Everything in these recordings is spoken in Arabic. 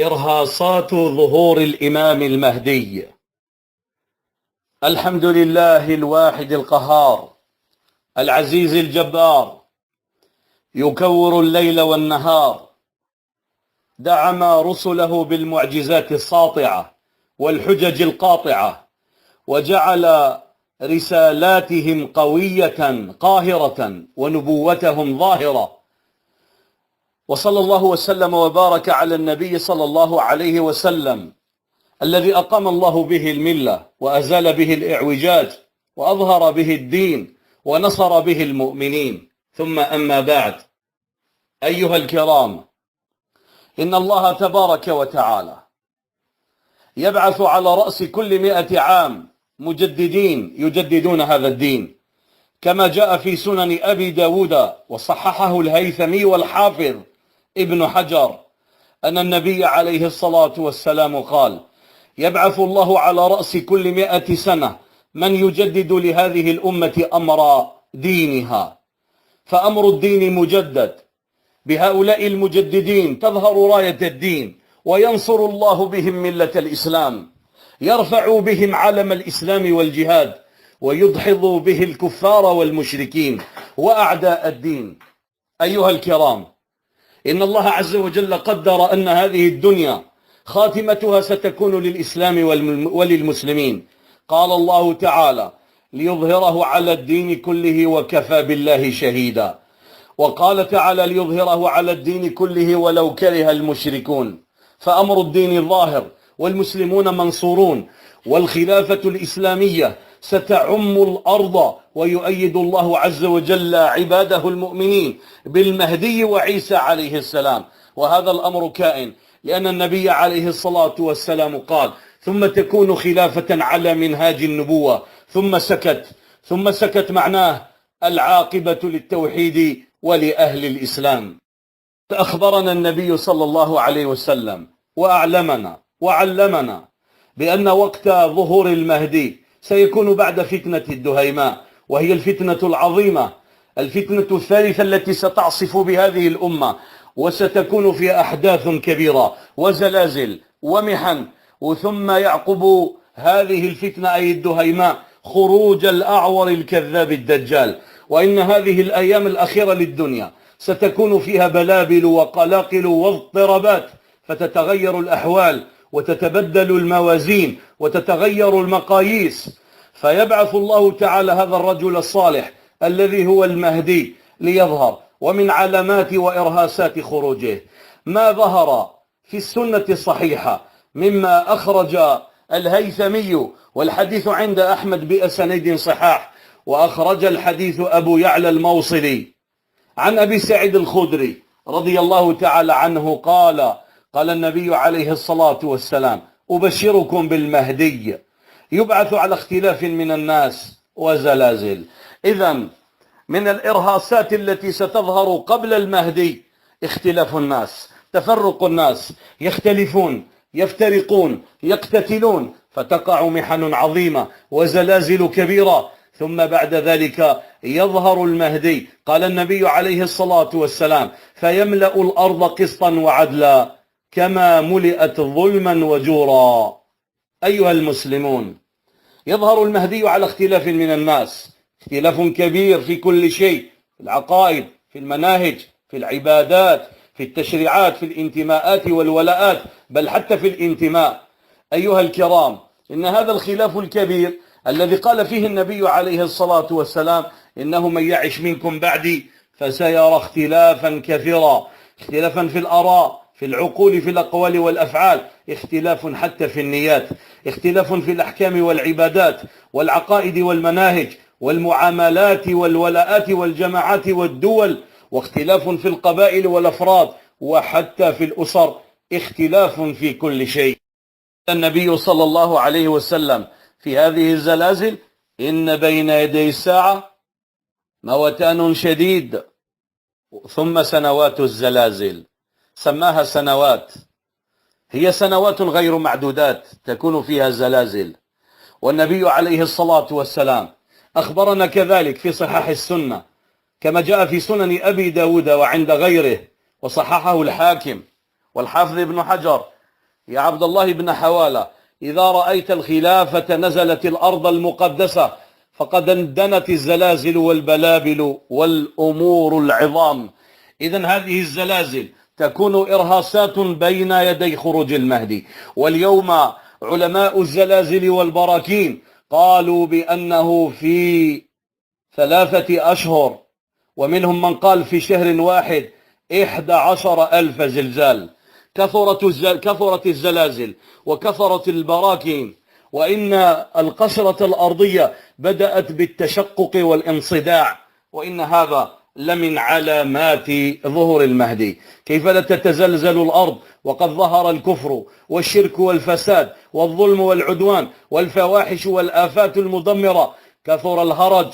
إرهاصات ظهور الإمام المهدي. الحمد لله الواحد القهار العزيز الجبار، يكور الليل والنهار، دعم رسله بالمعجزات الساطعة والحجج القاطعة، وجعل رسالاتهم قوية قاهرة ونبوتهم ظاهرة. وصلى الله وسلم وبارك على النبي صلى الله عليه وسلم الذي أقام الله به الملة وأزال به الإعوجاج وأظهر به الدين ونصر به المؤمنين. ثم أما بعد، أيها الكرام، إن الله تبارك وتعالى يبعث على رأس كل 100 عام مجددين يجددون هذا الدين، كما جاء في سنن أبي داود وصححه الهيثمي والحافظ ابن حجر أن النبي عليه الصلاة والسلام قال: يبعث الله على رأس كل 100 سنة من يجدد لهذه الأمة أمر دينها. فأمر الدين مجدد، بهؤلاء المجددين تظهر راية الدين، وينصر الله بهم ملة الإسلام، يرفع بهم علم الإسلام والجهاد، ويدحض به الكفار والمشركين وأعداء الدين. أيها الكرام، إن الله عز وجل قدر أن هذه الدنيا خاتمتها ستكون للإسلام وللمسلمين. قال الله تعالى: ليظهره على الدين كله وكفى بالله شهيدا. وقال تعالى: ليظهره على الدين كله ولو كره المشركون. فأمر الدين ظاهر، والمسلمون منصورون، والخلافة الإسلامية ستعم الأرض، ويؤيد الله عز وجل عباده المؤمنين بالمهدي وعيسى عليه السلام. وهذا الأمر كائن، لأن النبي عليه الصلاة والسلام قال: ثم تكون خلافة على منهاج النبوة. ثم سكت معناه العاقبة للتوحيد ولأهل الإسلام. أخبرنا النبي صلى الله عليه وسلم وأعلمنا وعلمنا بأن وقت ظهور المهدي سيكون بعد فتنة الدهيماء، وهي الفتنة العظيمة، الفتنة الثالثة التي ستعصف بهذه الأمة، وستكون فيها أحداث كبيرة وزلازل ومحن. وثم يعقب هذه الفتنة أي الدهيماء خروج الأعور الكذاب الدجال. وإن هذه الأيام الأخيرة للدنيا ستكون فيها بلابل وقلاقل واضطرابات، فتتغير الأحوال وتتبدل الموازين وتتغير المقاييس. فيبعث الله تعالى هذا الرجل الصالح الذي هو المهدي ليظهر. ومن علامات وإرهاسات خروجه ما ظهر في السنة الصحيحة مما أخرج الهيثمي، والحديث عند أحمد بأسانيد صحاح، وأخرج الحديث أبو يعلى الموصلي عن أبي سعيد الخدري رضي الله تعالى عنه قال النبي عليه الصلاة والسلام: أبشركم بالمهدي يبعث على اختلاف من الناس وزلازل. إذن من الإرهاصات التي ستظهر قبل المهدي اختلاف الناس، تفرق الناس، يختلفون، يفترقون، يقتتلون، فتقع محن عظيمة وزلازل كبيرة. ثم بعد ذلك يظهر المهدي. قال النبي عليه الصلاة والسلام: فيملأ الأرض قسطا وعدلا كما ملئت ظلما وجورا. أيها المسلمون، يظهر المهدي على اختلاف من الناس، اختلاف كبير في كل شيء، في العقائد، في المناهج، في العبادات، في التشريعات، في الانتماءات والولاءات، بل حتى في الانتماء. أيها الكرام، إن هذا الخلاف الكبير الذي قال فيه النبي عليه الصلاة والسلام: إنه من يعش منكم بعدي فسيرى اختلافا كثيرا، اختلافا في الآراء، في العقول، في الأقوال والأفعال، اختلاف حتى في النيات، اختلاف في الأحكام والعبادات والعقائد والمناهج والمعاملات والولاءات والجماعات والدول، واختلاف في القبائل والأفراد، وحتى في الأسر، اختلاف في كل شيء. النبي صلى الله عليه وسلم في هذه الزلازل: إن بين يدي الساعة موتان شديد ثم سنوات الزلازل. سماها سنوات، هي سنوات غير معدودات تكون فيها الزلازل. والنبي عليه الصلاة والسلام أخبرنا كذلك في صحاح السنة كما جاء في سنن أبي داود وعند غيره، وصححه الحاكم والحافظ ابن حجر يا عبد الله بن حوالة، إذا رأيت الخلافة نزلت الأرض المقدسة فقد اندنت الزلازل والبلابل والأمور العظام. إذن هذه الزلازل تكون إرهاصات بين يدي خروج المهدي. واليوم علماء الزلازل والبراكين قالوا بأنه في 3 أشهر، ومنهم من قال في شهر واحد 11,000 زلزال. كثرت الزلازل وكثرت البراكين، وإن القشرة الأرضية بدأت بالتشقق والانصداع، وإن هذا لمن علامات ظهور المهدي. كيف لا تتزلزل الأرض وقد ظهر الكفر والشرك والفساد والظلم والعدوان والفواحش والآفات المدمرة. كثر الهرج،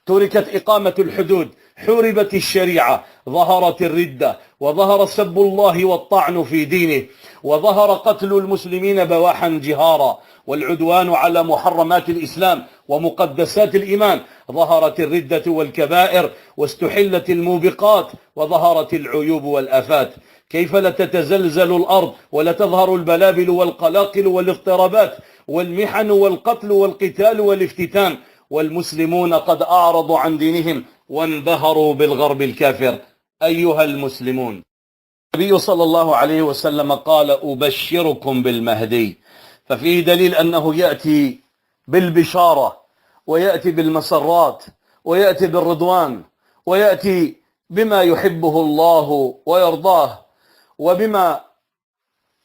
تركت إقامة الحدود، حوربت الشريعة، ظهرت الردة، وظهر سب الله والطعن في دينه، وظهر قتل المسلمين بواحا جهارا، والعدوان على محرمات الإسلام ومقدسات الإيمان. ظهرت الردة والكبائر، واستحلت الموبقات، وظهرت العيوب والآفات. كيف لا تتزلزل الأرض ولا تظهر البلابل والقلاقل والاضطرابات والمحن والقتل والقتال والافتتان، والمسلمون قد أعرضوا عن دينهم وانبهروا بالغرب الكافر. أيها المسلمون، النبي صلى الله عليه وسلم قال: أبشركم بالمهدي. ففيه دليل أنه يأتي بالبشارة، ويأتي بالمسرات، ويأتي بالرضوان، ويأتي بما يحبه الله ويرضاه، وبما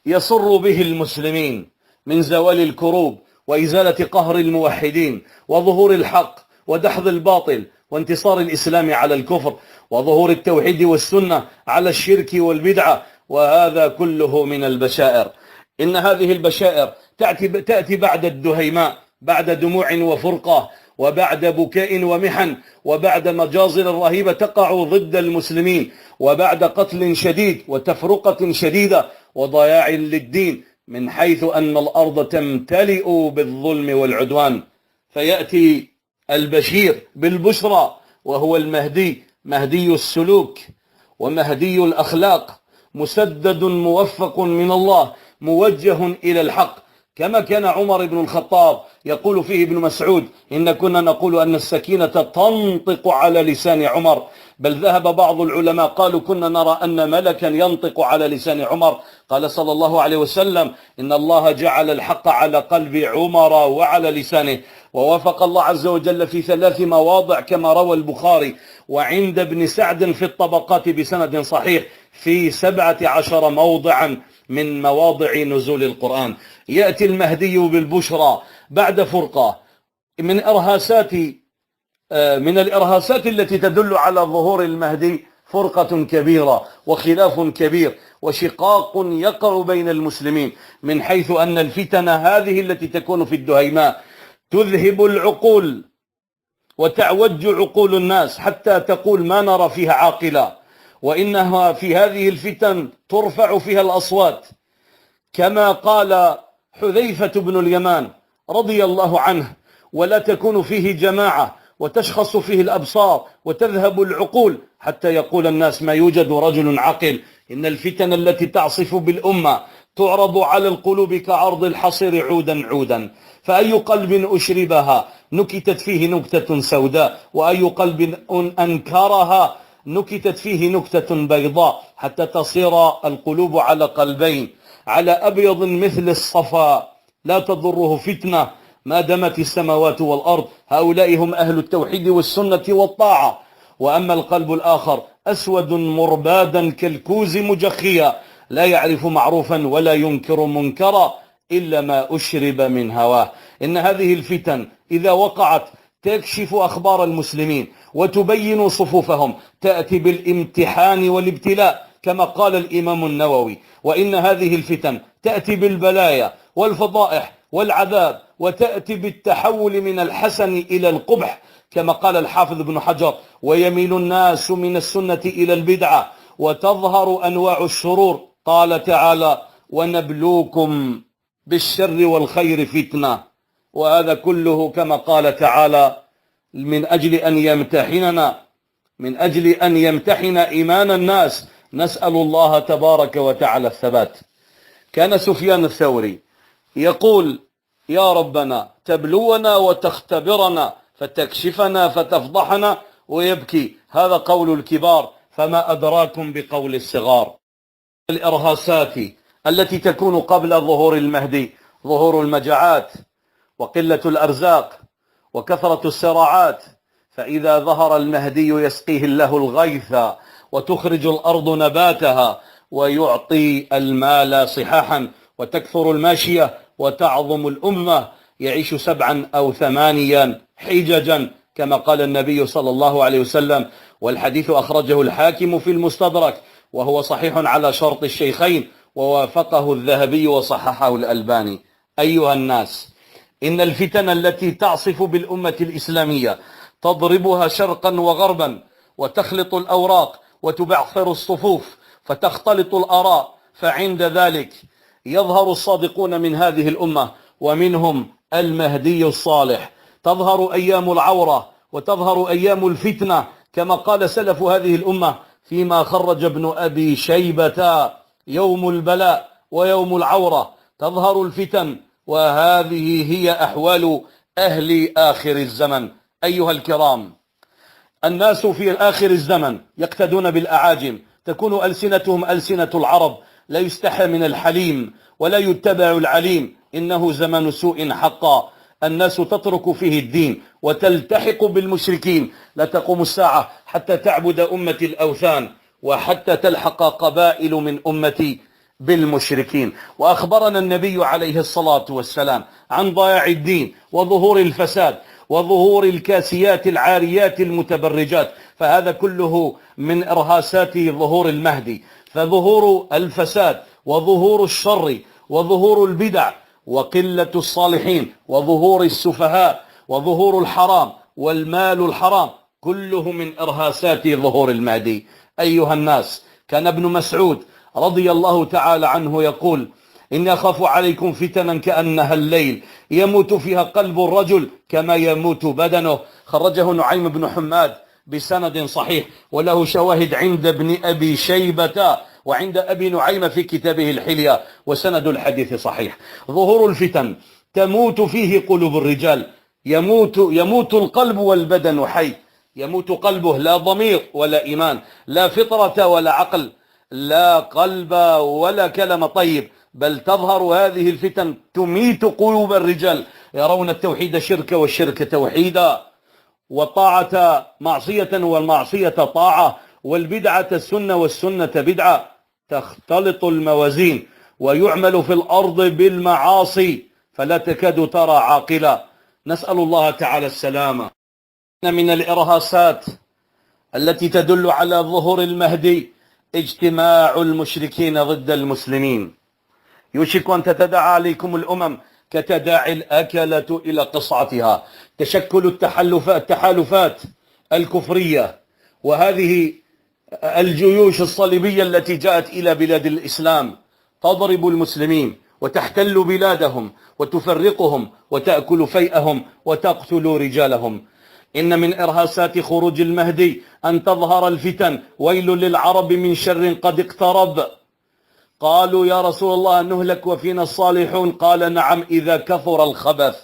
يسر به المسلمين من زوال الكروب وإزالة قهر الموحدين وظهور الحق ودحض الباطل وانتصار الإسلام على الكفر وظهور التوحيد والسنة على الشرك والبدعة. وهذا كله من البشائر. إن هذه البشائر تأتي بعد الدهيماء، بعد دموع وفرقة، وبعد بكاء ومحن، وبعد مجازر رهيبة تقع ضد المسلمين، وبعد قتل شديد وتفرقة شديدة وضياع للدين، من حيث أن الأرض تمتلئ بالظلم والعدوان. فيأتي البشير بالبشرى، وهو المهدي، مهدي السلوك ومهدي الأخلاق، مسدد موفق من الله، موجه إلى الحق. كما كان عمر بن الخطاب يقول فيه ابن مسعود: إن كنا نقول أن السكينة تنطق على لسان عمر. بل ذهب بعض العلماء قالوا: كنا نرى أن ملكا ينطق على لسان عمر. قال صلى الله عليه وسلم: إن الله جعل الحق على قلب عمر وعلى لسانه. ووافق الله عز وجل في 3 مواضع كما روى البخاري وعند ابن سعد في الطبقات بسند صحيح في 17 موضعا من مواضع نزول القرآن. يأتي المهدي بالبشرى بعد فرقة من الإرهاسات التي تدل على ظهور المهدي، فرقة كبيرة وخلاف كبير وشقاق يقع بين المسلمين، من حيث أن الفتن هذه التي تكون في الدهيماء تذهب العقول وتعوج عقول الناس حتى تقول: ما نرى فيها عاقلا. وإنها في هذه الفتن ترفع فيها الأصوات، كما قال حذيفة بن اليمان رضي الله عنه: ولا تكون فيه جماعة وتشخص فيه الأبصار وتذهب العقول حتى يقول الناس: ما يوجد رجل عاقل. إن الفتن التي تعصف بالأمة تعرض على القلوب كعرض الحصير عودا عودا، فأي قلب أشربها نكتت فيه نكتة سوداء، وأي قلب أنكرها نكتت فيه نكتة بيضاء، حتى تصير القلوب على قلبين، على أبيض مثل الصفا لا تضره فتنة ما دامت السماوات والأرض. هؤلاء هم أهل التوحيد والسنة والطاعة. وأما القلب الآخر أسود مربادا كالكوز مجخيا، لا يعرف معروفا ولا ينكر منكرا إلا ما أشرب من هواه. إن هذه الفتن إذا وقعت تكشف أخبار المسلمين وتبين صفوفهم، تأتي بالامتحان والابتلاء كما قال الإمام النووي. وإن هذه الفتن تأتي بالبلايا والفضائح والعذاب، وتأتي بالتحول من الحسن إلى القبح كما قال الحافظ ابن حجر: ويميل الناس من السنة إلى البدعة وتظهر أنواع الشرور. قال تعالى: ونبلوكم بالشر والخير فتنة. وهذا كله كما قال تعالى من أجل أن يمتحننا، من أجل أن يمتحن إيمان الناس. نسأل الله تبارك وتعالى الثبات. كان سفيان الثوري يقول: يا ربنا تبلونا وتختبرنا فتكشفنا فتفضحنا، ويبكي. هذا قول الكبار، فما أدراكم بقول الصغار. الإرهاسات التي تكون قبل ظهور المهدي: ظهور المجاعات، وقلة الأرزاق، وكثرة الصراعات. فإذا ظهر المهدي يسقيه الله الغيث، وتخرج الأرض نباتها، ويعطي المال صحاحا، وتكثر الماشية، وتعظم الأمة. يعيش 7 أو 8 حججا كما قال النبي صلى الله عليه وسلم، والحديث أخرجه الحاكم في المستدرك، وهو صحيح على شرط الشيخين، ووافقه الذهبي وصححه الألباني. أيها الناس، إن الفتن التي تعصف بالأمة الإسلامية تضربها شرقا وغربا، وتخلط الأوراق، وتبعثر الصفوف، فتختلط الآراء. فعند ذلك يظهر الصادقون من هذه الأمة، ومنهم المهدي الصالح. تظهر أيام العورة، وتظهر أيام الفتنة، كما قال سلف هذه الأمة فيما خرج ابن أبي شيبة: يوم البلاء ويوم العورة، تظهر الفتن، وهذه هي أحوال أهل آخر الزمن. أيها الكرام، الناس في آخر الزمن يقتدون بالأعاجم، تكون ألسنتهم ألسنة العرب، لا يستحى من الحليم ولا يتبع العليم. إنه زمن سوء حقا، الناس تترك فيه الدين وتلتحق بالمشركين. لا تقوم الساعة حتى تعبد أمة الأوثان، وحتى تلحق قبائل من أمتي بالمشركين. وأخبرنا النبي عليه الصلاة والسلام عن ضياع الدين، وظهور الفساد، وظهور الكاسيات العاريات المتبرجات. فهذا كله من إرهاسات ظهور المهدي. فظهور الفساد، وظهور الشر، وظهور البدع، وقلة الصالحين، وظهور السفهاء، وظهور الحرام والمال الحرام، كله من إرهاسات ظهور المهدي. أيها الناس، كان ابن مسعود رضي الله تعالى عنه يقول: إني أخاف عليكم فتنا كأنها الليل، يموت فيها قلب الرجل كما يموت بدنه. خرجه نعيم بن حماد بسند صحيح، وله شواهد عند ابن أبي شيبة وعند أبي نعيم في كتابه الحلية، وسند الحديث صحيح. ظهور الفتن تموت فيه قلوب الرجال، يموت القلب والبدن حي. يموت قلبه، لا ضمير ولا إيمان، لا فطرة ولا عقل، لا قلب ولا كلام طيب، بل تظهر هذه الفتن تميت قلوب الرجال. يرون التوحيد شركا، والشرك توحيدا، والطاعة معصية، والمعصية طاعة، والبدعة السنة، والسنة بدعة. تختلط الموازين، ويعمل في الأرض بالمعاصي، فلا تكاد ترى عاقلا. نسأل الله تعالى السلامة. من الإرهاسات التي تدل على ظهور المهدي اجتماع المشركين ضد المسلمين. يوشك أن تتداعى عليكم الأمم كتداعي الأكلة إلى قصعتها. تشكل التحالفات الكفرية، وهذه الجيوش الصليبية التي جاءت إلى بلاد الإسلام تضرب المسلمين، وتحتل بلادهم، وتفرقهم، وتأكل فيئهم، وتقتل رجالهم. إن من إرهاسات خروج المهدي أن تظهر الفتن. ويل للعرب من شر قد اقترب. قالوا: يا رسول الله نهلك وفينا الصالحون؟ قال: نعم، إذا كثر الخبث.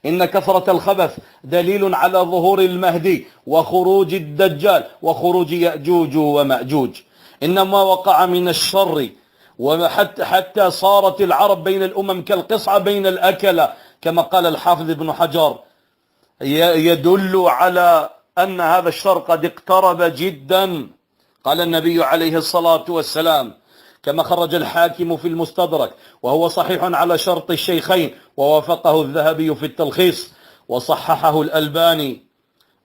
إن كثرة الخبث دليل على ظهور المهدي، وخروج الدجال، وخروج يأجوج ومأجوج. إنما وقع من الشر، حتى صارت العرب بين الأمم كالقصعة بين الأكلة، كما قال الحافظ ابن حجر، يدل على أن هذا الشر قد اقترب جدا. قال النبي عليه الصلاة والسلام كما خرج الحاكم في المستدرك، وهو صحيح على شرط الشيخين، ووافقه الذهبي في التلخيص، وصححه الألباني: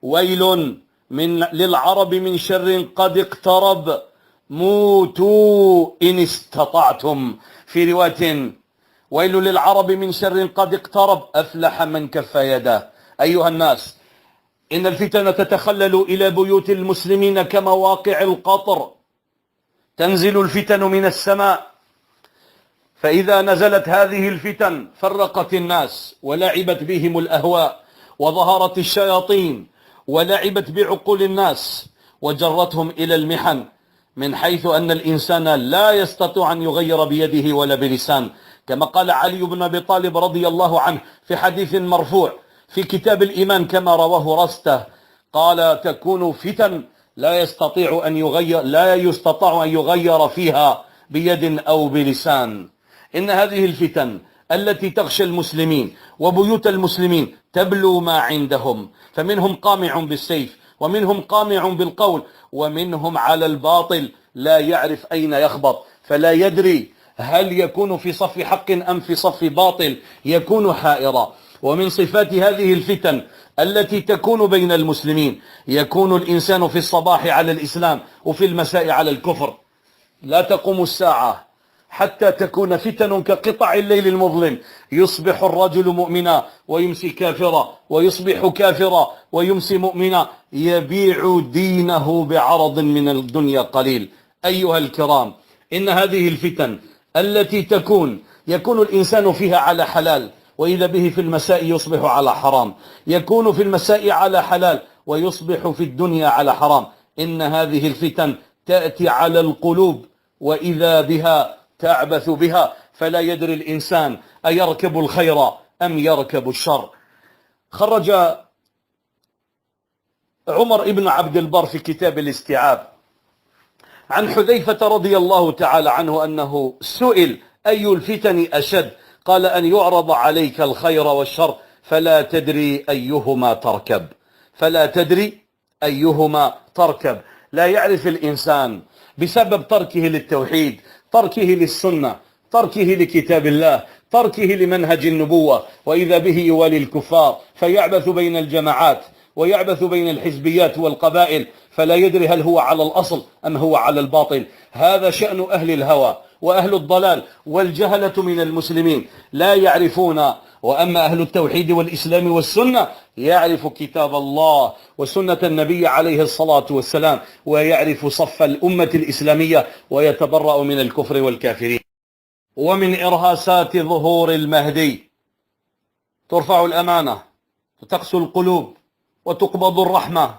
ويل للعرب من شر قد اقترب، موتوا إن استطعتم. في رواية: ويل للعرب من شر قد اقترب، أفلح من كف يده. أيها الناس، إن الفتن تتخلل إلى بيوت المسلمين كمواقع القطر. تنزل الفتن من السماء، فإذا نزلت هذه الفتن فرقت الناس، ولعبت بهم الأهواء، وظهرت الشياطين، ولعبت بعقول الناس، وجرتهم إلى المحن. من حيث أن الإنسان لا يستطيع أن يغير بيده ولا بلسان، كما قال علي بن أبي طالب رضي الله عنه في حديث مرفوع في كتاب الإيمان كما رواه رسته، قال: تكون فتن لا يستطاع أن يغير فيها بيد أو بلسان. إن هذه الفتن التي تغشى المسلمين وبيوت المسلمين تبلو ما عندهم، فمنهم قامع بالسيف، ومنهم قامع بالقول، ومنهم على الباطل لا يعرف أين يخبط، فلا يدري هل يكون في صف حق أم في صف باطل، يكون حائرا. ومن صفات هذه الفتن التي تكون بين المسلمين يكون الإنسان في الصباح على الإسلام وفي المساء على الكفر. لا تقوم الساعة حتى تكون فتن كقطع الليل المظلم، يصبح الرجل مؤمنا ويمسي كافرا، ويصبح كافرا ويمسي مؤمنا، يبيع دينه بعرض من الدنيا قليل. أيها الكرام، إن هذه الفتن التي يكون الإنسان فيها على حلال، وإذا به في المساء يصبح على حرام، يكون في المساء على حلال ويصبح في الدنيا على حرام. إن هذه الفتن تأتي على القلوب، وإذا بها تعبث بها، فلا يدري الإنسان أيركب الخير أم يركب الشر. خرج عمر ابن عبد البر في كتاب الاستيعاب عن حذيفة رضي الله تعالى عنه أنه سئل: أي الفتن أشد؟ قال: أن يعرض عليك الخير والشر فلا تدري أيهما تركب. فلا تدري أيهما تركب. لا يعرف الإنسان بسبب تركه للتوحيد، تركه للسنة، تركه لكتاب الله، تركه لمنهج النبوة، وإذا به يوالي الكفار فيعبث بين الجماعات ويعبث بين الحزبيات والقبائل، فلا يدري هل هو على الأصل أم هو على الباطل. هذا شأن أهل الهوى وأهل الضلال والجهلة من المسلمين، لا يعرفون. وأما أهل التوحيد والإسلام والسنة يعرف كتاب الله وسنة النبي عليه الصلاة والسلام، ويعرف صف الأمة الإسلامية، ويتبرأ من الكفر والكافرين. ومن إرهاسات ظهور المهدي ترفع الأمانة، وتقسو القلوب، وتقبض الرحمة،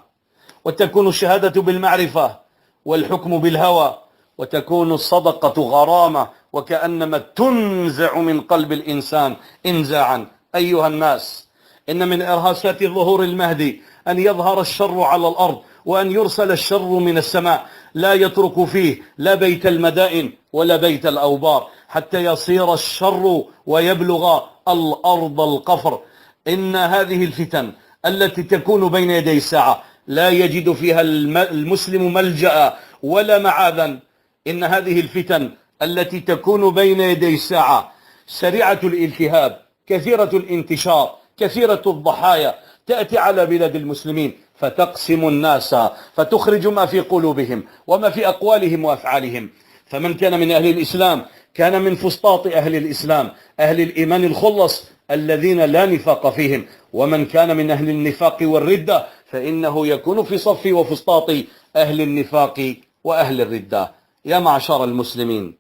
وتكون الشهادة بالمعرفة والحكم بالهوى، وتكون الصدقة غرامة، وكأنما تنزع من قلب الإنسان إنزاعا. أيها الناس، إن من إرهاسات ظهور المهدي أن يظهر الشر على الأرض، وأن يرسل الشر من السماء، لا يترك فيه لا بيت المدائن ولا بيت الأوبار، حتى يصير الشر ويبلغ الأرض القفر. إن هذه الفتن التي تكون بين يدي الساعة لا يجد فيها المسلم ملجأ ولا معاذا. إن هذه الفتن التي تكون بين يدي الساعة سريعة الالتهاب، كثيرة الانتشار، كثيرة الضحايا، تأتي على بلاد المسلمين فتقسم الناس، فتخرج ما في قلوبهم وما في أقوالهم وأفعالهم. فمن كان من أهل الإسلام كان من فسطاط أهل الإسلام، أهل الإيمان الخلص الذين لا نفاق فيهم. ومن كان من أهل النفاق والردة فإنه يكون في صف وفسطاط أهل النفاق وأهل الردة. يا معشر المسلمين،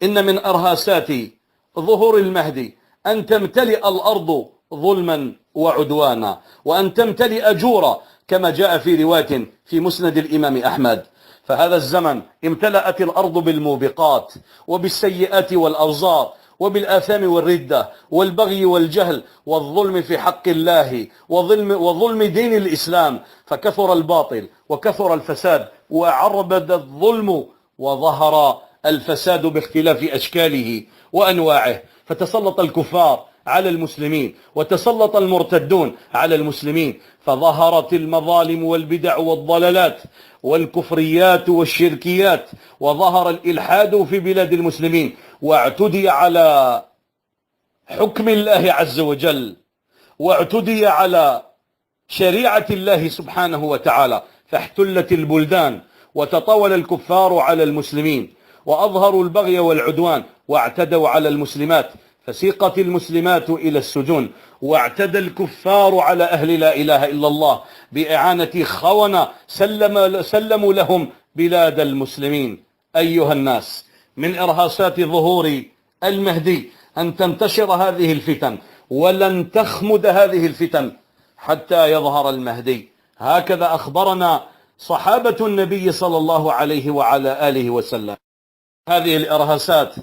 إن من أرهاسات ظهور المهدي أن تمتلئ الأرض ظلما وعدوانا، وأن تمتلئ جورا، كما جاء في رواية في مسند الإمام أحمد. فهذا الزمن امتلأت الأرض بالموبقات وبالسيئات والأوزار وبالآثام والردة والبغي والجهل والظلم في حق الله وظلم دين الإسلام، فكثر الباطل وكثر الفساد وعربد الظلم، وظهر الفساد باختلاف أشكاله وأنواعه، فتسلط الكفار على المسلمين وتسلط المرتدون على المسلمين، فظهرت المظالم والبدع والضلالات والكفريات والشركيات، وظهر الإلحاد في بلاد المسلمين، واعتدي على حكم الله عز وجل، واعتدي على شريعة الله سبحانه وتعالى، فاحتلت البلدان، وتطاول الكفار على المسلمين، وأظهروا البغي والعدوان، واعتدوا على المسلمات، فسيقت المسلمات إلى السجون، واعتدى الكفار على أهل لا إله إلا الله بإعانة خونة سلموا لهم بلاد المسلمين. أيها الناس، من إرهاسات ظهور المهدي أن تنتشر هذه الفتن، ولن تخمد هذه الفتن حتى يظهر المهدي. هكذا أخبرنا صحابة النبي صلى الله عليه وعلى آله وسلم. هذه الإرهاسات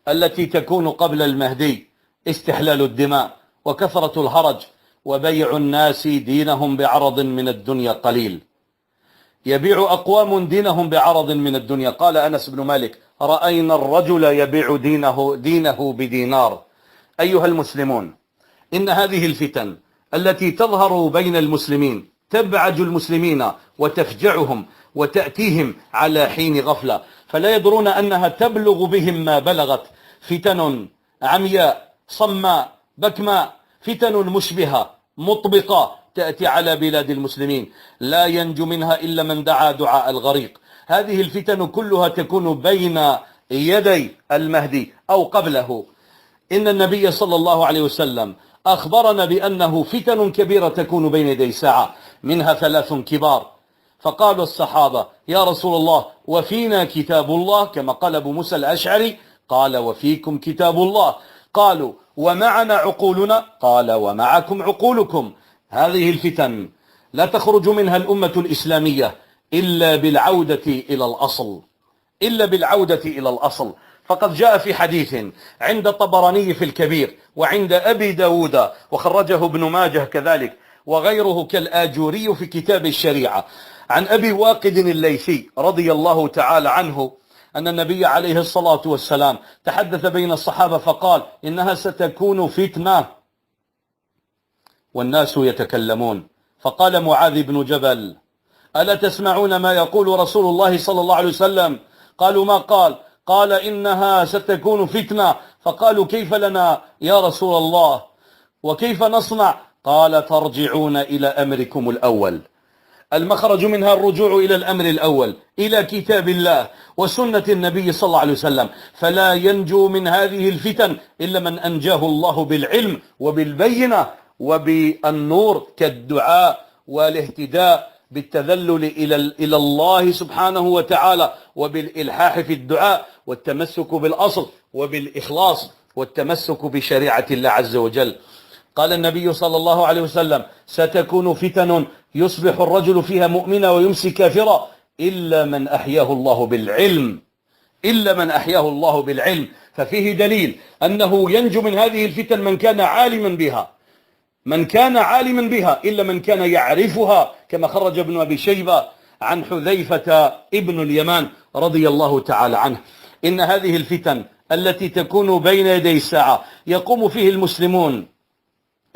التي تكون قبل المهدي استحلال الدماء وكثرة الهرج وبيع الناس دينهم بعرض من الدنيا قليل. يبيع أقوام دينهم بعرض من الدنيا. قال أنس بن مالك: رأينا الرجل يبيع دينه بدينار. أيها المسلمون، إن هذه الفتن التي تظهر بين المسلمين تبعج المسلمين وتفجعهم وتأتيهم على حين غفلة، فلا يدرون أنها تبلغ بهم ما بلغت. فتن عمياء صماء بكماء، فتن مشبهة مطبقة تأتي على بلاد المسلمين لا ينجو منها إلا من دعا دعاء الغريق. هذه الفتن كلها تكون بين يدي المهدي أو قبله. إن النبي صلى الله عليه وسلم أخبرنا بأنه فتن كبيرة تكون بين يدي الساعة، منها 3 كبار. فقال الصحابة: يا رسول الله، وفينا كتاب الله، كما قال أبو موسى الأشعري، قال: وفيكم كتاب الله. قالوا: ومعنا عقولنا؟ قال: ومعكم عقولكم. هذه الفتن لا تخرج منها الأمة الإسلامية إلا بالعودة إلى الأصل، فقد جاء في حديث عند الطبراني في الكبير وعند أبي داود وخرجه ابن ماجه كذلك وغيره كالآجوري في كتاب الشريعة، عن أبي واقد الليثي رضي الله تعالى عنه أن النبي عليه الصلاة والسلام تحدث بين الصحابة فقال: إنها ستكون فتنة والناس يتكلمون. فقال معاذ بن جبل: ألا تسمعون ما يقول رسول الله صلى الله عليه وسلم؟ قالوا: ما قال؟ قال: إنها ستكون فتنة. فقالوا: كيف لنا يا رسول الله وكيف نصنع؟ قال: ترجعون إلى أمركم الأول. المخرج منها الرجوع إلى الأمر الأول، إلى كتاب الله وسنة النبي صلى الله عليه وسلم. فلا ينجو من هذه الفتن إلا من أنجاه الله بالعلم وبالبينة وبالنور، كالدعاء والاهتداء بالتذلل إلى الله سبحانه وتعالى، وبالإلحاح في الدعاء، والتمسك بالأصل، وبالإخلاص، والتمسك بشريعة الله عز وجل. قال النبي صلى الله عليه وسلم: ستكون فتن يصبح الرجل فيها مؤمنا ويمسي كافرا إلا من أحياه الله بالعلم. ففيه دليل أنه ينجو من هذه الفتن من كان عالما بها إلا من كان يعرفها، كما خرج ابن أبي شيبة عن حذيفة ابن اليمان رضي الله تعالى عنه. إن هذه الفتن التي تكون بين يدي الساعة يقوم فيه المسلمون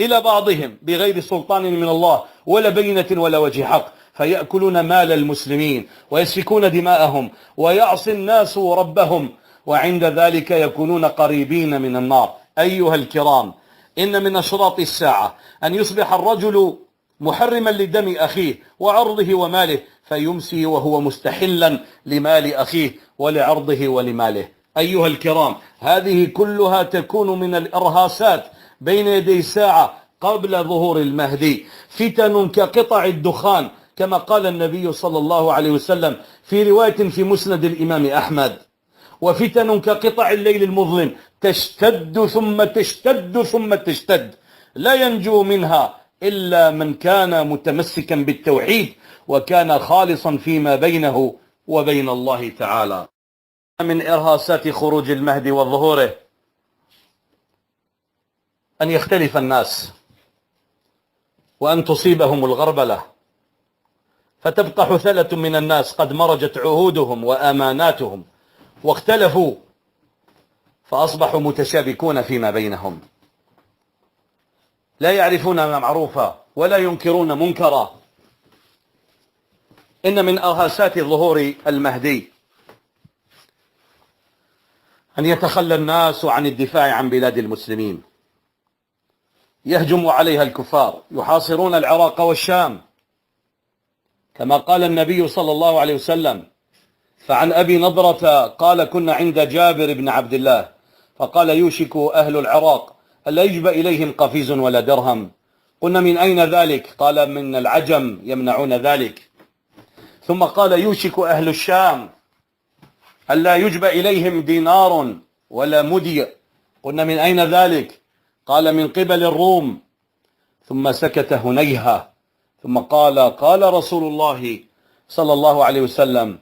إلى بعضهم بغير سلطان من الله ولا بينة ولا وجه حق، فيأكلون مال المسلمين ويسفكون دماءهم ويعصي الناس ربهم، وعند ذلك يكونون قريبين من النار. أيها الكرام، إن من أشراط الساعة أن يصبح الرجل محرما لدم أخيه وعرضه وماله، فيمسي وهو مستحلا لمال أخيه ولعرضه ولماله. أيها الكرام، هذه كلها تكون من الإرهاسات بين يدي الساعة قبل ظهور المهدي. فتن كقطع الدخان، كما قال النبي صلى الله عليه وسلم في رواية في مسند الإمام أحمد: وفتن كقطع الليل المظلم، تشتد ثم تشتد ثم تشتد، لا ينجو منها إلا من كان متمسكا بالتوحيد وكان خالصا فيما بينه وبين الله تعالى. من إرهاسات خروج المهدي وظهوره أن يختلف الناس وأن تصيبهم الغربلة، فتبقى حثلة من الناس قد مرجت عهودهم وأماناتهم واختلفوا، فأصبحوا متشابكون فيما بينهم، لا يعرفون معروفا ولا ينكرون منكرا. إن من إرهاسات ظهور المهدي أن يتخلى الناس عن الدفاع عن بلاد المسلمين، يهجم عليها الكفار، يحاصرون العراق والشام، كما قال النبي صلى الله عليه وسلم. فعن أبي نضرة قال: كنا عند جابر بن عبد الله فقال: يوشك أهل العراق ألا يجبى إليهم قفيز ولا درهم. قلنا: من أين ذلك؟ قال: من العجم يمنعون ذلك. ثم قال: يوشك أهل الشام ألا يجبى إليهم دينار ولا مدي. قلنا: من أين ذلك؟ قال: من قبل الروم. ثم سكت هنيهة، ثم قال: قال رسول الله صلى الله عليه وسلم: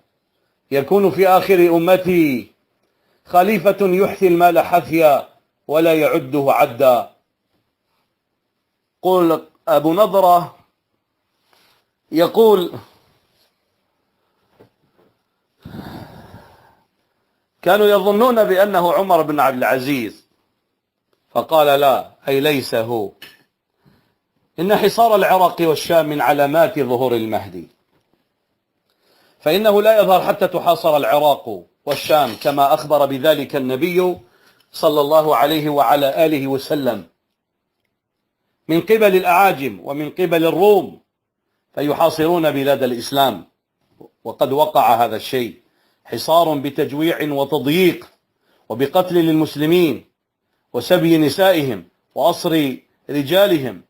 يكون في آخر أمتي خليفة يحثي المال حثيا ولا يعده عدا. قول أبو نضرة يقول: كانوا يظنون بأنه عمر بن عبد العزيز، فقال: لا، أي ليس هو، إن حصار العراق والشام من علامات ظهور المهدي، فإنه لا يظهر حتى تحاصر العراق والشام، كما أخبر بذلك النبي صلى الله عليه وعلى آله وسلم، من قبل الأعاجم ومن قبل الروم، فيحاصرون بلاد الإسلام. وقد وقع هذا الشيء، حصار بتجويع وتضييق وبقتل للمسلمين وسبي نسائهم وأسر رجالهم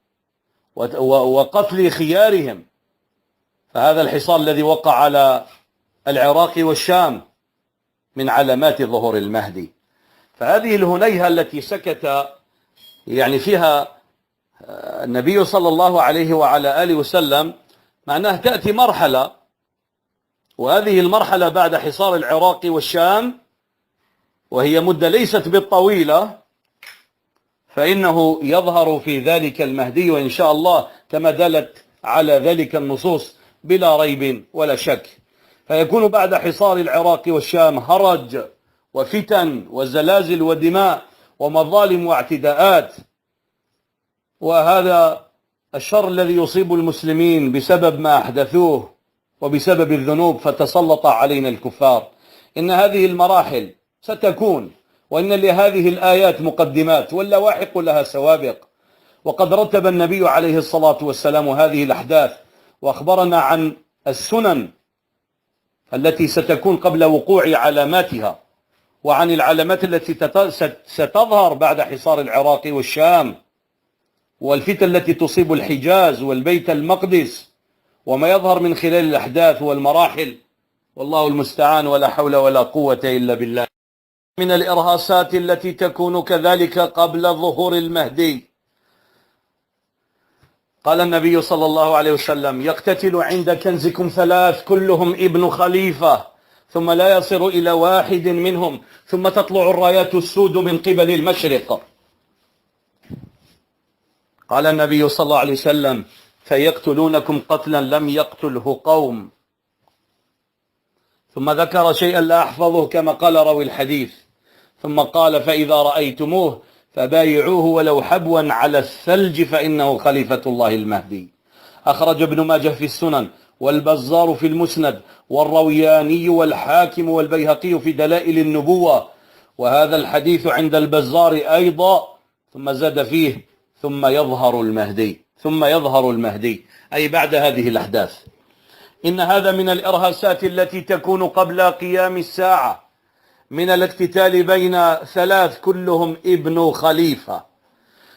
وقتل خيارهم. فهذا الحصار الذي وقع على العراق والشام من علامات ظهور المهدي. فهذه الهنيهة التي سكت يعني فيها النبي صلى الله عليه وعلى آله وسلم، معناه تأتي مرحلة، وهذه المرحلة بعد حصار العراق والشام، وهي مدة ليست بالطويلة، فإنه يظهر في ذلك المهدي، وإن شاء الله كما دلت على ذلك النصوص بلا ريب ولا شك. فيكون بعد حصار العراق والشام هرج وفتن وزلازل ودماء ومظالم واعتداءات، وهذا الشر الذي يصيب المسلمين بسبب ما أحدثوه وبسبب الذنوب، فتسلط علينا الكفار. إن هذه المراحل ستكون، وإن لهذه الآيات مقدمات واللواحق لها سوابق، وقد رتب النبي عليه الصلاة والسلام هذه الأحداث، وأخبرنا عن السنن التي ستكون قبل وقوع علاماتها، وعن العلامات التي ستظهر بعد حصار العراق والشام، والفتن التي تصيب الحجاز والبيت المقدس، وما يظهر من خلال الأحداث والمراحل، والله المستعان، ولا حول ولا قوة إلا بالله. من الإرهاصات التي تكون كذلك قبل ظهور المهدي، قال النبي صلى الله عليه وسلم: يقتتل عند كنزكم ثلاث كلهم ابن خليفة، ثم لا يصل إلى واحد منهم، ثم تطلع الرايات السود من قبل المشرق. قال النبي صلى الله عليه وسلم: فيقتلونكم قتلا لم يقتله قوم. ثم ذكر شيئا لا أحفظه كما قال راوي الحديث، ثم قال: فإذا رأيتموه فبايعوه ولو حبوا على الثلج فإنه خليفة الله المهدي. أخرج ابن ماجه في السنن، والبزار في المسند، والروياني والحاكم والبيهقي في دلائل النبوة، وهذا الحديث عند البزار أيضا. ثم زاد فيه: ثم يظهر المهدي، ثم يظهر المهدي، أي بعد هذه الأحداث. إن هذا من الإرهاصات التي تكون قبل قيام الساعة، من الاقتتال بين ثلاث كلهم ابن خليفة.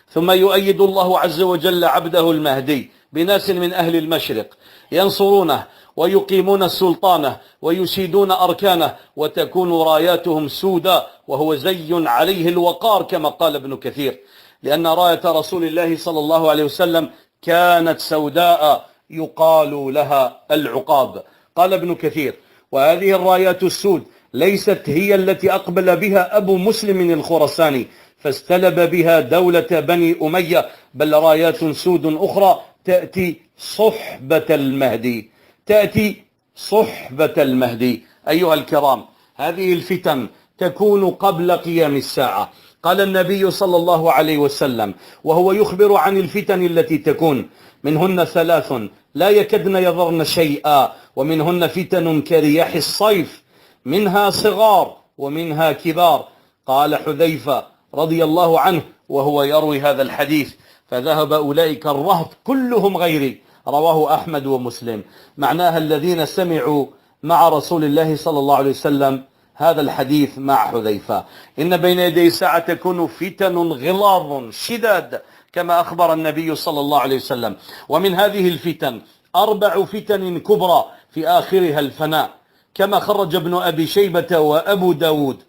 ثم يؤيد الله عز وجل عبده المهدي بناس من أهل المشرق ينصرونه ويقيمون سلطانه ويشيدون أركانه، وتكون راياتهم سوداء، وهو زي عليه الوقار كما قال ابن كثير، لأن راية رسول الله صلى الله عليه وسلم كانت سوداء يقال لها العقاب. قال ابن كثير: وهذه الرايات السود ليست هي التي أقبل بها أبو مسلم الخرساني فاستلب بها دولة بني أمية، بل رايات سود أخرى تأتي صحبة المهدي، تأتي صحبة المهدي. أيها الكرام، هذه الفتن تكون قبل قيام الساعة. قال النبي صلى الله عليه وسلم وهو يخبر عن الفتن التي تكون: منهن ثلاث لا يكدن يضرن شيئا، ومنهن فتن كرياح الصيف، منها صغار ومنها كبار. قال حذيفة رضي الله عنه وهو يروي هذا الحديث: فذهب أولئك الرهط كلهم غيري، رواه أحمد ومسلم. معناها الذين سمعوا مع رسول الله صلى الله عليه وسلم هذا الحديث مع حذيفة. إن بين يدي الساعة تكون فتن غلاظ شداد كما أخبر النبي صلى الله عليه وسلم. ومن هذه الفتن 4 فتن كبرى في آخرها الفناء، كما خرج ابن أبي شيبة وأبو داود.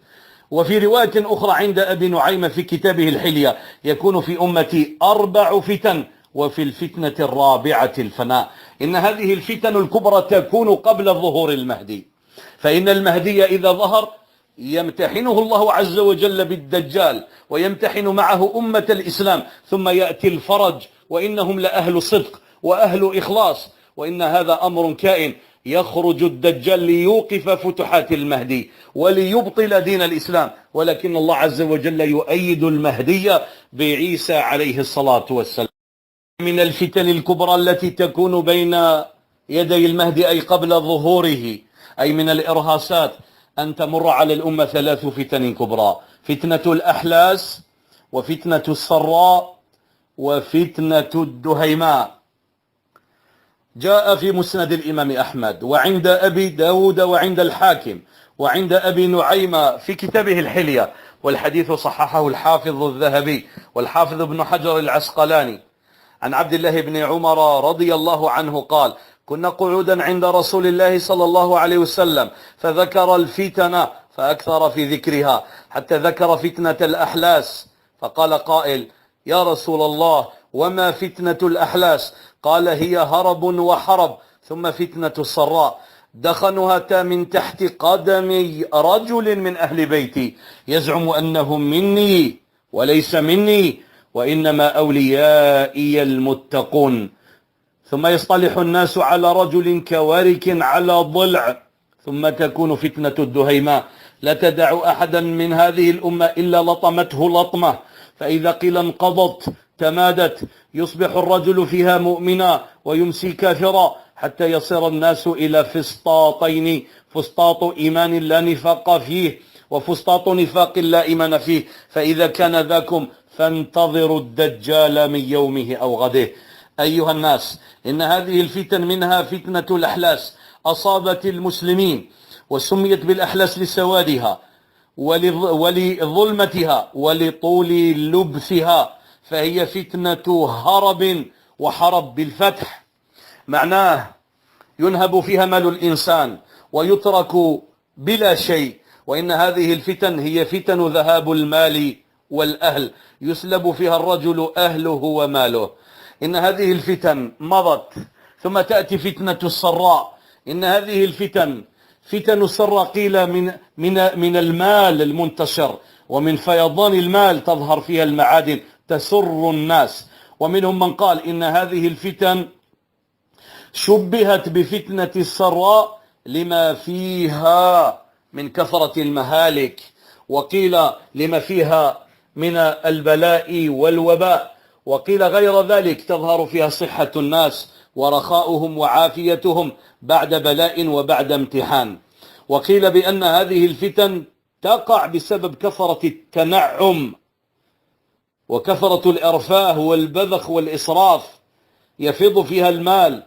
وفي رواية أخرى عند أبي نعيم في كتابه الحلية: يكون في أمتي 4 فتن وفي الفتنة الرابعة الفناء. إن هذه الفتن الكبرى تكون قبل ظهور المهدي، فإن المهدي إذا ظهر يمتحنه الله عز وجل بالدجال ويمتحن معه أمة الإسلام، ثم يأتي الفرج، وإنهم لأهل صدق وأهل إخلاص، وإن هذا أمر كائن. يخرج الدجال ليوقف فتحات المهدي وليبطل دين الإسلام، ولكن الله عز وجل يؤيد المهدي بعيسى عليه الصلاة والسلام. من الفتن الكبرى التي تكون بين يدي المهدي أي قبل ظهوره، أي من الإرهاصات، أن تمر على الأمة 3 فتن كبرى: فتنة الأحلاس، وفتنة السراء، وفتنة الدهيماء. جاء في مسند الإمام أحمد وعند أبي داود وعند الحاكم وعند أبي نعيم في كتابه الحلية، والحديث صححه الحافظ الذهبي والحافظ ابن حجر العسقلاني، عن عبد الله بن عمر رضي الله عنه قال: كنا قعودا عند رسول الله صلى الله عليه وسلم فذكر الفتن فأكثر في ذكرها، حتى ذكر فتنة الأحلاس، فقال قائل: يا رسول الله، وما فتنة الأحلاس؟ قال: هي هرب وحرب، ثم فتنة السراء، دخنها من تحت قدمي رجل من أهل بيتي يزعم أنهم مني وليس مني، وإنما أوليائي المتقون. ثم يصطلح الناس على رجل كوارك على ضلع، ثم تكون فتنة الدهيماء، لا تدع أحدا من هذه الأمة إلا لطمته لطمة، فإذا قيل انقضت تمادت، يصبح الرجل فيها مؤمنا ويمسي كافرا، حتى يصير الناس إلى فسطاطين: فسطاط إيمان لا نفاق فيه، وفسطاط نفاق لا إيمان فيه، فإذا كان ذاكم فانتظروا الدجال من يومه أو غده. أيها الناس، إن هذه الفتن منها فتنة الأحلاس أصابت المسلمين، وسميت بالأحلاس لسوادها ولظلمتها ولطول لبثها، فهي فتنة هرب وحرب بالفتح، معناه ينهب فيها مال الإنسان ويترك بلا شيء. وإن هذه الفتن هي فتن ذهاب المال والأهل، يسلب فيها الرجل أهله وماله. إن هذه الفتن مضت، ثم تأتي فتنة السراء. إن هذه الفتن، فتن السراء، قيل من المال المنتشر ومن فيضان المال تظهر فيها المعادن تسر الناس. ومنهم من قال إن هذه الفتن شبهت بفتنة السراء لما فيها من كثرة المهالك، وقيل لما فيها من البلاء والوباء، وقيل غير ذلك، تظهر فيها صحة الناس ورخاؤهم وعافيتهم بعد بلاء وبعد امتحان. وقيل بأن هذه الفتن تقع بسبب كثرة التنعم وكثرة الإرفاه والبذخ والإسراف، يفيض فيها المال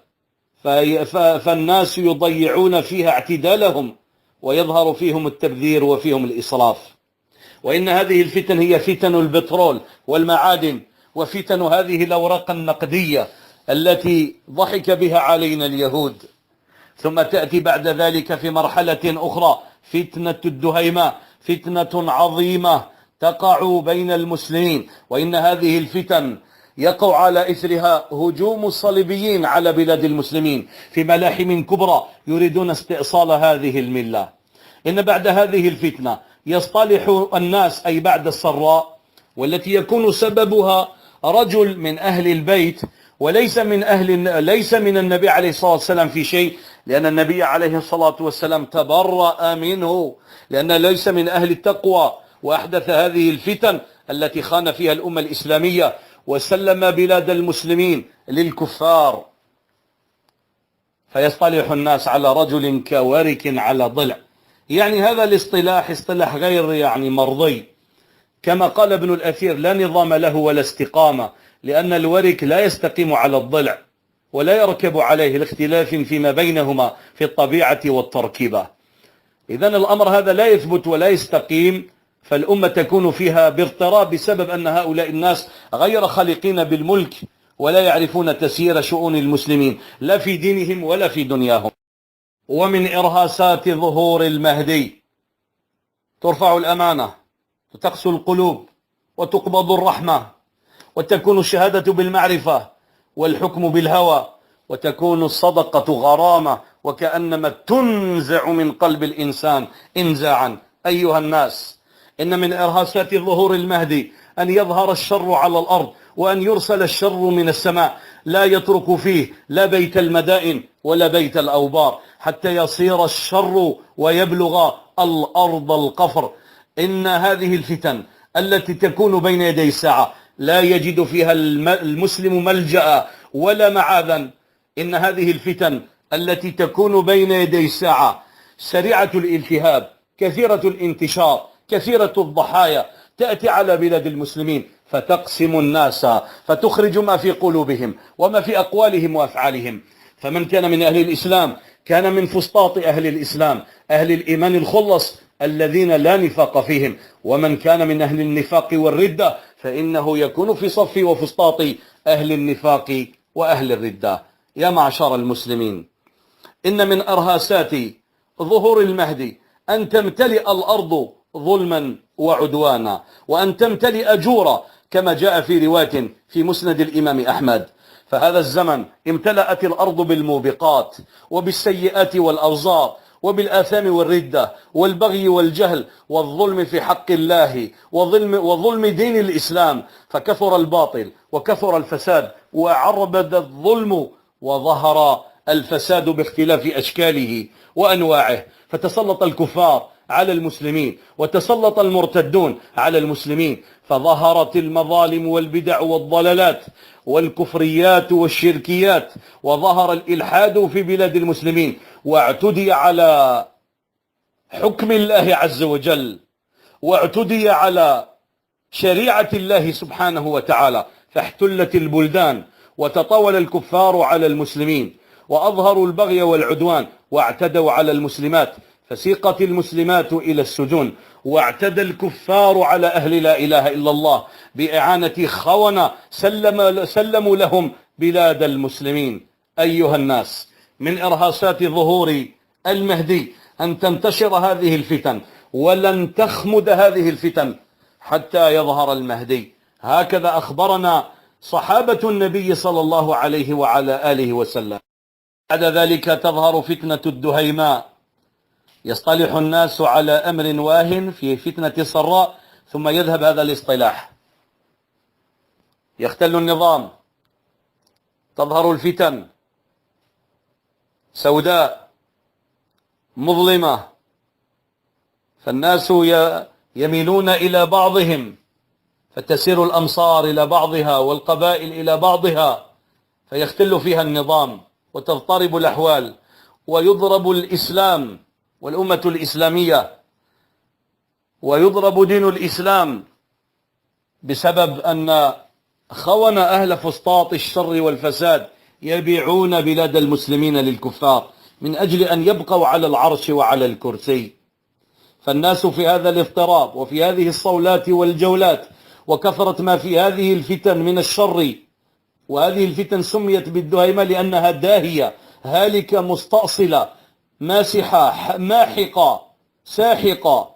فالناس يضيعون فيها اعتدالهم، ويظهر فيهم التبذير وفيهم الإسراف. وإن هذه الفتن هي فتن البترول والمعادن، وفتن هذه الأوراق النقدية التي ضحك بها علينا اليهود. ثم تأتي بعد ذلك في مرحلة أخرى فتنة الدهيماء، فتنة عظيمة تقع بين المسلمين. وإن هذه الفتن يقع على إثرها هجوم الصليبيين على بلاد المسلمين في ملاحم كبرى يريدون استئصال هذه الملة. إن بعد هذه الفتنة يصطلح الناس، أي بعد السراء، والتي يكون سببها رجل من أهل البيت وليس من النبي عليه الصلاة والسلام في شيء، لأن النبي عليه الصلاة والسلام تبرأ منه، لأن ليس من أهل التقوى، وأحدث هذه الفتن التي خان فيها الأمة الإسلامية وسلم بلاد المسلمين للكفار. فيصطلح الناس على رجل كورك على ضلع، يعني هذا الاصطلاح اصطلاح غير مرضي، كما قال ابن الأثير: لا نظام له ولا استقامة، لأن الورك لا يستقيم على الضلع ولا يركب عليه، لاختلاف فيما بينهما في الطبيعة والتركيبة. إذن الأمر هذا لا يثبت ولا يستقيم، فالأمة تكون فيها باضطراب بسبب أن هؤلاء الناس غير خالقين بالملك، ولا يعرفون تسيير شؤون المسلمين لا في دينهم ولا في دنياهم. ومن إرهاسات ظهور المهدي ترفع الأمانة وتقسو القلوب وتقبض الرحمة وتكون الشهادة بالمعرفة والحكم بالهوى، وتكون الصدقة غرامة وكأنما تنزع من قلب الإنسان انزاعا. أيها الناس، إن من إرهاصات ظهور المهدي أن يظهر الشر على الأرض، وأن يرسل الشر من السماء لا يترك فيه لا بيت المدائن ولا بيت الأوبار، حتى يصير الشر ويبلغ الأرض القفر. إن هذه الفتن التي تكون بين يدي الساعة لا يجد فيها المسلم ملجأ ولا معاذا. إن هذه الفتن التي تكون بين يدي الساعة سريعة الالتهاب، كثيرة الانتشار، كثيرة الضحايا، تأتي على بلاد المسلمين فتقسم الناس، فتخرج ما في قلوبهم وما في أقوالهم وأفعالهم. فمن كان من أهل الإسلام كان من فسطاط أهل الإسلام، أهل الإيمان الخلص الذين لا نفاق فيهم، ومن كان من أهل النفاق والردة فإنه يكون في صف وفسطاط أهل النفاق وأهل الردة. يا معشر المسلمين، إن من أرهاسات ظهور المهدي أن تمتلئ الأرض ظلما وعدوانا، وأن تمتلئ جورا، كما جاء في رواية في مسند الإمام أحمد. فهذا الزمن امتلأت الأرض بالموبقات وبالسيئات والأوزار وبالآثام والردة والبغي والجهل والظلم في حق الله وظلم دين الإسلام، فكثر الباطل وكثر الفساد وعربد الظلم وظهر الفساد باختلاف أشكاله وأنواعه، فتسلط الكفار على المسلمين وتسلط المرتدون على المسلمين، فظهرت المظالم والبدع والضلالات والكفريات والشركيات، وظهر الإلحاد في بلاد المسلمين، واعتدي على حكم الله عز وجل، واعتدي على شريعة الله سبحانه وتعالى، فاحتلت البلدان وتطاول الكفار على المسلمين وأظهروا البغي والعدوان واعتدوا على المسلمات، فسيقت المسلمات إلى السجون، واعتدى الكفار على أهل لا إله إلا الله بإعانة خونة سلموا لهم بلاد المسلمين. أيها الناس، من إرهاصات ظهور المهدي أن تنتشر هذه الفتن، ولن تخمد هذه الفتن حتى يظهر المهدي. هكذا أخبرنا صحابة النبي صلى الله عليه وعلى آله وسلم. بعد ذلك تظهر فتنة الدهيماء، يصطلح الناس على أمر واهن في فتنة سراء، ثم يذهب هذا الاصطلاح، يختل النظام، تظهر الفتن سوداء مظلمة، فالناس يميلون إلى بعضهم، فتسير الأمصار إلى بعضها والقبائل إلى بعضها، فيختل فيها النظام وتضطرب الأحوال، ويضرب الإسلام والأمة الإسلامية، ويضرب دين الإسلام بسبب أن خون أهل فسطاط الشر والفساد يبيعون بلاد المسلمين للكفار من أجل أن يبقوا على العرش وعلى الكرسي. فالناس في هذا الاضطراب وفي هذه الصولات والجولات وكثرة ما في هذه الفتن من الشر، وهذه الفتن سميت بالدهيمة لأنها داهية هالكة مستأصلة ماسحة ماحقة ساحقة.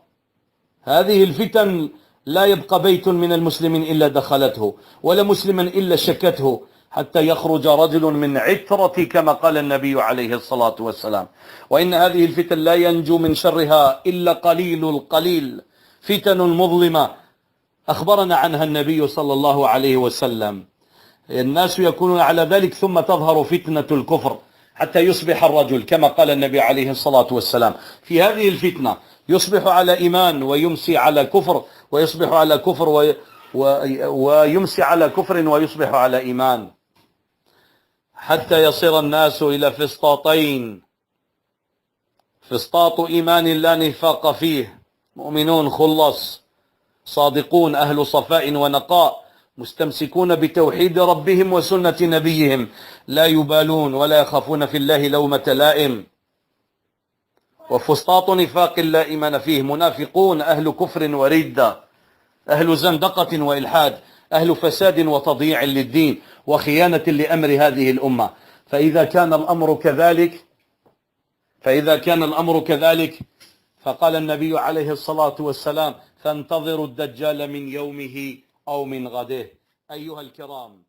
هذه الفتن لا يبقى بيت من المسلمين إلا دخلته، ولا مسلما إلا شكته، حتى يخرج رجل من عترة كما قال النبي عليه الصلاة والسلام. وإن هذه الفتن لا ينجو من شرها إلا قليل القليل، فتن مظلمة أخبرنا عنها النبي صلى الله عليه وسلم. الناس يكونون على ذلك، ثم تظهر فتنة الكفر حتى يصبح الرجل كما قال النبي عليه الصلاة والسلام في هذه الفتنة، يصبح على إيمان ويمسي على كفر، ويصبح على كفر ويمسي على كفر ويصبح على إيمان، حتى يصير الناس إلى فسطاطين: فسطاط إيمان لا نفاق فيه، مؤمنون خلص صادقون أهل صفاء ونقاء، مستمسكون بتوحيد ربهم وسنة نبيهم، لا يبالون ولا يخافون في الله لومة لائم. وفسطاط نفاق لا إيمان فيه، منافقون أهل كفر وردة، أهل زندقة وإلحاد، أهل فساد وتضييع للدين وخيانة لأمر هذه الأمة. فإذا كان الأمر كذلك فقال النبي عليه الصلاة والسلام: فانتظروا الدجال من يومه أو من غده. أيها الكرام،